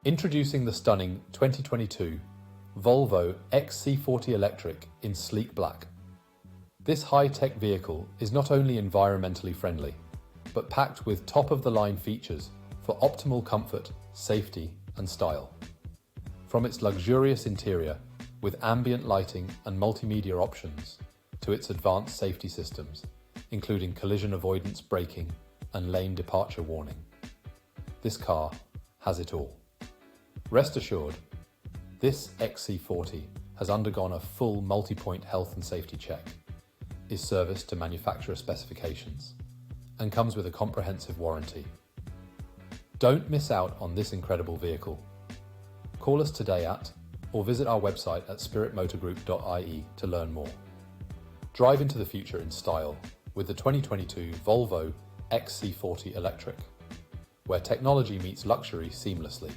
Introducing the stunning 2022 Volvo XC40 Electric in sleek black. This high-tech vehicle is not only environmentally friendly, but packed with top-of-the-line features for optimal comfort, safety, and style. From its luxurious interior, with ambient lighting and multimedia options, to its advanced safety systems, including collision avoidance braking and lane departure warning. This car has it all. Rest assured, this XC40 has undergone a full multi-point health and safety check, is serviced to manufacturer specifications, and comes with a comprehensive warranty. Don't miss out on this incredible vehicle. Call us today or visit our website at spiritmotorgroup.ie to learn more. Drive into the future in style with the 2022 Volvo XC40 Electric, where technology meets luxury seamlessly.